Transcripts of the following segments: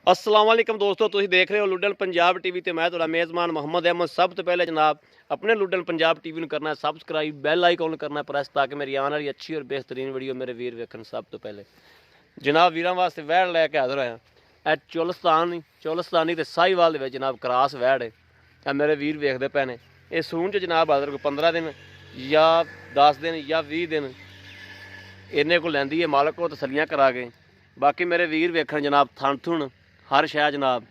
अस्सलाम वालेकुम दोस्तों, तुसीं देख रहे हो लुडन पंजाब टीवी ते मैं तुहाडा मेज़बान मोहम्मद अहमद। सब तो पहले जनाब अपने लुडन पंजाब टीवी नूं करना है सबसक्राइब, बैल आइकॉन करना प्रेस ताकि मेरी आने वाली अच्छी और बेहतरीन वीडियो मेरे वीर वेखन। सब तो पहले जनाब वीरां वास्ते वैड़ लैके हाज़र होया। ए चोलस्तानी ते साहिवाल दे विच जनाब क्रास वैड़ है। ए मेरे वीर वेखदे पे ने। ये सून च जनाब हाज़र कोई 15 दिन या 10 दिन या 20 दिन इन्ने को लैंदी है मालक को तसलियां करा के। बाकी मेरे वीर वेखन जनाब थन थुन हर शह जनाब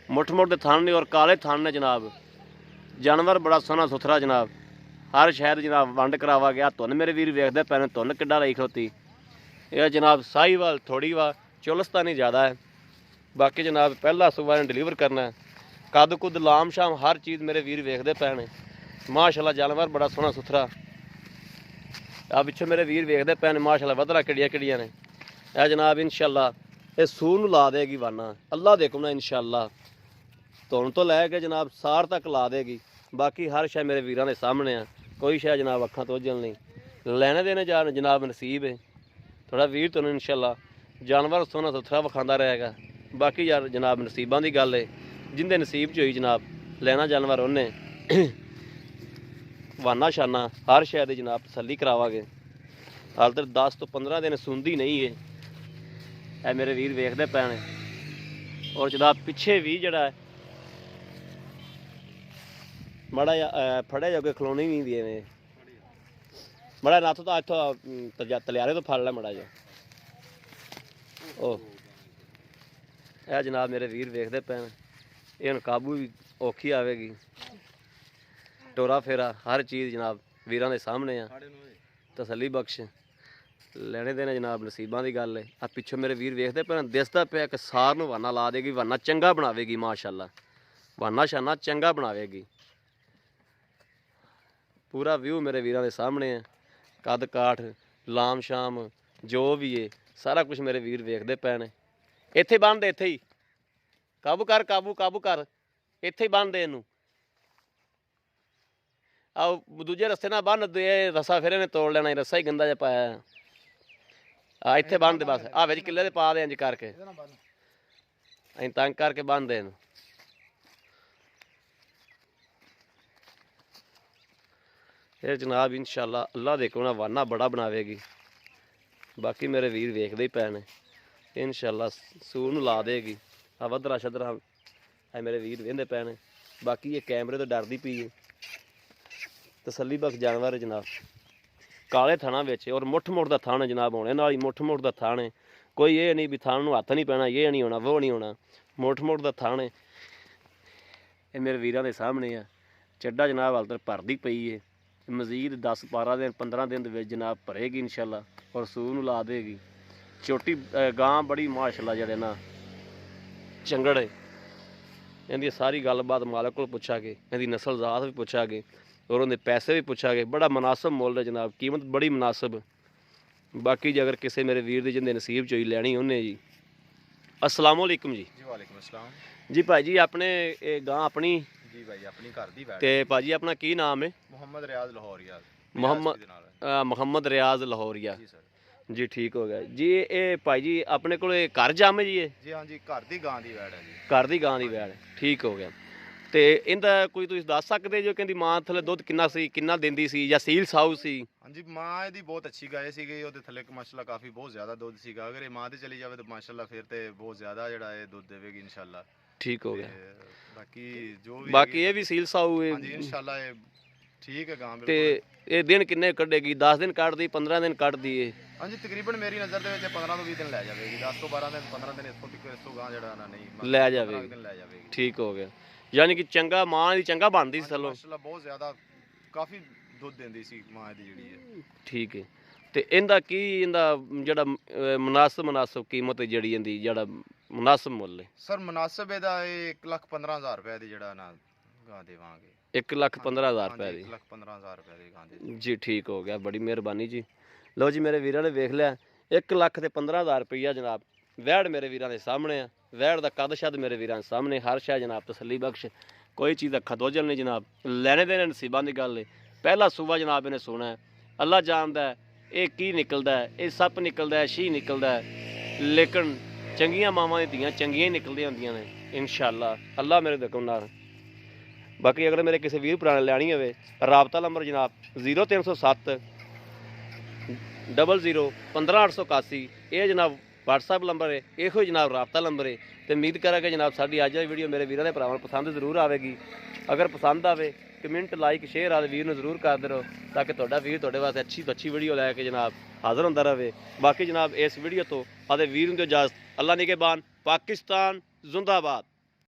मुठ मुठ के थन ने और काले थन ने जनाब। जानवर बड़ा सोहना सुथरा जनाब, हर शहर जनाब वंड करावा गया। धुन मेरे वीर वेखते पे धुन किड्डा रही खड़ोती। यह जनाब साहिवाल थोड़ी वा चोलस्तानी ज़्यादा है। बाकी जनाब पहला सूबा ने डिलीवर करना है। कद कुद लाम शाम हर चीज़ मेरे वीर वेखते पे ने। माशाल्लाह जानवर बड़ा सोहना सुथरा। आ पिछों मेरे वीर वेखते पे ने माशाल्लाह वधरा किड़िया किड़िया ने। यह जनाब इंशाल्लाह ये सूर नूं ला देगी वाना अल्लाह दे हुक्म नाल इंशाल्लाह। धुन तो लैके जनाब सार तक ला देगी। बाकी हर शह मेरे वीरां दे सामने आ, कोई शह जनाब अखां तो ओझल नहीं। लैने देने जनाब नसीब है थोड़ा वीर तुहानूं इंशाल्लाह जानवर सोहना सुथरा विखांदा रहेगा। बाकी यार जनाब नसीबां दी गल है, जिंदे नसीब च होई जनाब लैना जानवर उन्हें। वाना शाना हर शह दी जनाब तसल्ली करावांगे। हाल तक 10 तो 15 दिन सुनदी नहीं है। ए मेरे वीर वेखते पे ने। और जनाब पिछे भी जड़ा है माड़ा फड़े जाओगे खलोनी नहीं दी में माड़ा नत्थ तो इतों तलियारे तो फड़ लै माड़ा जा। ओ ए जनाब मेरे वीर वेखते पे ने। ये हुण काबू भी औखी आवेगी। टोरा फेरा हर चीज़ जनाब वीरां दे सामने आ। तसल्ली बख्श लैने देने जनाब नसीबां दी गल है। आ पिछों मेरे वीर वेखते पे दिसदा पिया कि सार नूं वाना ला देगी, वाना चंगा बनावेगी माशाल्लाह। वाना शाना चंगा बनावेगी। पूरा व्यू मेरे वीरां दे सामने है। कद काठ लाम शाम जो भी है सारा कुछ मेरे वीर वेखते पे ने। इत्थे बन दे, इत्थे ही काबू कर, काबू काबू कर, इत्थे ही बन दे इनू। आओ दूजे रस्ते ना बन दे, रस्सा फिर इन्हें तोड़ लेना, रस्सा ही गंदा जिहा पाया। आ इत्थे बन दे बस, आ विच किले दे पा दे इंज करके अं तंग करके बन दे। फिर जनाब इंशाल्लाह अल्लाह दे हुक्म नाल वाना बड़ा बनावेगी। बाकी मेरे वीर वेखदे ही पे ने इंशाल्लाह सूर नूं ला देगी। आ वधरा शदरा है मेरे वीर वेंदे पे ने। बाकी ये कैमरे तो डरदी पई है। तसल्ली बख्श जानवर है जनाब, काले थाना विच और मुठ मुठ दा थान है जनाब। होने नाल ही मुठ मुठ दा थान है। कोई ये नहीं भी थान नूं हत्थ नहीं पैना, ये नहीं होना वो नहीं होना। मुठ मुठ दा थान है। ये मेरे वीरां दे सामने है। चड्डा जनाब हाल तक भरदी पई है। मजीद 10-12 दिन 15 दिन दे जनाब भरेगी इंशाल्लाह और सूर नूं ला देगी। छोटी गां बड़ी माशाल्लाह जड़े ना चंगड़ है। इहदी सारी गलबात मालक को पुछांगे, इहदी नस्ल जात भी पुछांगे और उन्हें पैसे भी पुछांगे। बड़ा मुनासिब मुल है जनाब, कीमत बड़ी मुनासिब। बाकी जो अगर किसी मेरे वीर दी जिंदे नसीब चोई लैनी उन्हें जी। अस्सलाम वालेकुम जी। जी वालेकुम अस्सलाम जी भाई जी अपने गां अपनी जी भाई अपनी घर दी बैठ ते भाजी अपना की नाम है? मोहम्मद रियाज लाहौरिया मोहम्मद रियाज लाहौरिया जी सर। जी। ठीक हो गया जी। ये भाई जी अपने को घर जम जी? जी हाँ जी घर दी गां दी बैठ है जी। घर दी गां दी वैड़। ठीक हो गया। ਤੇ ਇਹਦਾ ਕੋਈ ਤੁਸੀਂ ਦੱਸ ਸਕਦੇ ਜੋ ਕਹਿੰਦੀ ਮਾਂ ਥੱਲੇ ਦੁੱਧ ਕਿੰਨਾ ਸੀ, ਕਿੰਨਾ ਦਿੰਦੀ ਸੀ ਜਾਂ ਸੀਲ ਸਾਊ ਸੀ? ਹਾਂਜੀ ਮਾਂ ਇਹਦੀ ਬਹੁਤ ਅੱਛੀ ਗਾਏ ਸੀਗੀ। ਉਹਦੇ ਥੱਲੇ ਮਾਸ਼ਾਅੱਲਾ ਕਾਫੀ ਬਹੁਤ ਜ਼ਿਆਦਾ ਦੁੱਧ ਸੀਗਾ। ਅਗਰ ਇਹ ਮਾਂ ਤੇ ਚਲੀ ਜਾਵੇ ਤਾਂ ਮਾਸ਼ਾਅੱਲਾ ਫਿਰ ਤੇ ਬਹੁਤ ਜ਼ਿਆਦਾ ਜਿਹੜਾ ਇਹ ਦੁੱਧ ਦੇਵੇਗੀ ਇਨਸ਼ਾਅੱਲਾ। ਠੀਕ ਹੋ ਗਿਆ। ਬਾਕੀ ਜੋ ਵੀ ਬਾਕੀ ਇਹ ਵੀ ਸੀਲ ਸਾਊ ਹੈ? ਹਾਂਜੀ ਇਨਸ਼ਾਅੱਲਾ ਇਹ ਠੀਕ ਹੈ ਗਾਂ ਤੇ ਬਿਲਕੁਲ। ਇਹ ਦਿਨ ਕਿੰਨੇ ਕੱਢੇਗੀ? 10 ਦਿਨ ਕੱਢਦੀ, 15 ਦਿਨ ਕੱਢਦੀ ਏ? ਹਾਂਜੀ ਤਕਰੀਬਨ ਮੇਰੀ ਨਜ਼ਰ ਦੇ ਵਿੱਚ 15 ਤੋਂ 20 ਦਿਨ ਲੈ ਜਾਵੇਗੀ। 10 ਤੋਂ 12 ਦਿਨ 15 ਦਿਨ ਇੱਥੋਂ ਤੱਕ ਇਸ ਤੋਂ ਗਾਂ ਜਿਹੜਾ ਨਾ ਨਹੀਂ ਲੈ ਜਾਵੇਗੀ। ਲੈ ਜਾਵੇਗੀ। ਠੀਕ ਹੋ ਗਿਆ। ਯਾਨੀ ਕਿ ਚੰਗਾ ਮਾਂ ਦੀ ਚੰਗਾ ਬਣਦੀ ਸੀ ਥੱਲੋਂ? ਮਾਸ਼ਾਅੱਲਾ ਬਹੁਤ ਜ਼ਿਆਦਾ ਕਾਫੀ ਦੁੱਧ ਦਿੰਦੀ ਸੀ ਮਾਂ ਇਹਦੀ ਜਿਹੜੀ ਹੈ। ਠੀਕ ਹੈ। ਤੇ ਇਹਦਾ ਕੀ ਇਹਦਾ ਜਿਹੜਾ ਮੁਨਾਸਬ ਕੀਮਤ ਜਿਹੜੀ ਇਹਦੀ ਜਿਹੜਾ ਮੁਨਾਸਬ ਮੁੱਲ ਹੈ? ਸਰ ਮੁਨਾਸਬ ਇਹਦਾ 1,15,000 ਰੁਪਏ ਦੀ ਜਿਹੜਾ ਨਾ ਗਾਂ ਦੇਵਾਂਗੇ। 1,15,000 ਰੁਪਏ ਦੀ? 1,15,000 ਰੁਪਏ ਦੀ ਗਾਂ ਦੇ ਜੀ। ਠੀਕ ਹੋ ਗਿਆ, ਬੜੀ ਮਿਹਰਬਾਨੀ ਜੀ। ਲਓ ਜੀ ਮੇਰੇ ਵੀਰਾਂ ਨੇ ਵੇਖ ਲਿਆ 1,15,000 ਰੁਪਈਆ ਜਨਾਬ ਵੈੜ ਮੇਰੇ ਵੀਰਾਂ ਦੇ ਸਾਹਮਣੇ ਆ। ਵੈੜ ਦਾ ਕਦ ਸ਼ਦ ਮੇਰੇ ਵੀਰਾਂ ਦੇ ਸਾਹਮਣੇ। ਹਰ ਸ਼ਾਹ ਜਨਾਬ ਤਸੱਲੀ ਬਖਸ਼, ਕੋਈ ਚੀਜ਼ ਦਾ ਖਦੋਜਲ ਨਹੀਂ ਜਨਾਬ। ਲੈਣੇ ਦੇਣੇ ਨਸੀਬਾਂ ਦੀ ਗੱਲ ਹੈ। ਪਹਿਲਾ ਸੂਬਾ ਜਨਾਬ ਇਹਨੇ ਸੁਣਾ ਹੈ। ਅੱਲਾ ਜਾਣਦਾ ਇਹ ਕੀ ਨਿਕਲਦਾ ਹੈ, ਇਹ ਸੱਪ ਨਿਕਲਦਾ ਹੈ, ਸ਼ੀ ਨਿਕਲਦਾ ਹੈ। ਲੇਕਿਨ ਚੰਗੀਆਂ ਮਾਵਾਂ ਦੀਆਂ ਧੀਆਂ ਚੰਗੀਆਂ ਹੀ ਨਿਕਲਦੀਆਂ ਹੁੰਦੀਆਂ ਨੇ ਇਨਸ਼ਾਅੱਲਾ। ਅੱਲਾ ਮੇਰੇ ਦੇ ਹੁਕਮ ਨਾਲ। ਬਾਕੀ ਅਗਰ ਮੇਰੇ ਕਿਸੇ ਵੀਰ ਭਰਾ ਨੇ ਲੈਣੀ ਹੋਵੇ, ਰਾਬਤਾ ਨੰਬਰ ਜਨਾਬ 0307 00 15881। ਇਹ ਜਨਾਬ WhatsApp ਨੰਬਰ ਹੈ, ਇਹੋ ਹੀ ਜਨਾਬ ਰਾਬਤਾ ਨੰਬਰ ਹੈ। ਤੇ ਉਮੀਦ ਕਰਾਂਗੇ ਜਨਾਬ ਸਾਡੀ ਅੱਜ ਦੀ ਵੀਡੀਓ ਮੇਰੇ ਵੀਰਾਂ ਦੇ ਭਰਾਵਾਂ ਨੂੰ ਪਸੰਦ ਜ਼ਰੂਰ ਆਵੇਗੀ। ਅਗਰ ਪਸੰਦ ਆਵੇ ਕਮੈਂਟ ਲਾਈਕ ਸ਼ੇਅਰ ਆਦੇ ਵੀਰ ਨੂੰ ਜ਼ਰੂਰ ਕਰਦੇ ਰਹੋ, ਤਾਂ ਕਿ ਤੁਹਾਡਾ ਵੀਰ ਤੁਹਾਡੇ ਵਾਸਤੇ ਅੱਛੀ ਤੋਂ ਅੱਛੀ ਵੀਡੀਓ ਲੈ ਕੇ ਜਨਾਬ ਹਾਜ਼ਰ ਹੁੰਦਾ ਰਹੇ। ਬਾਕੀ ਜਨਾਬ ਇਸ ਵੀਡੀਓ ਤੋਂ ਆਦੇ ਵੀਰ ਨੂੰ ਦਿਓ ਇਜਾਜ਼ਤ। ਅੱਲਾ ਨਿਗਹਿਬਾਨ। ਪਾਕਿਸਤਾਨ ਜ਼ਿੰਦਾਬਾਦ।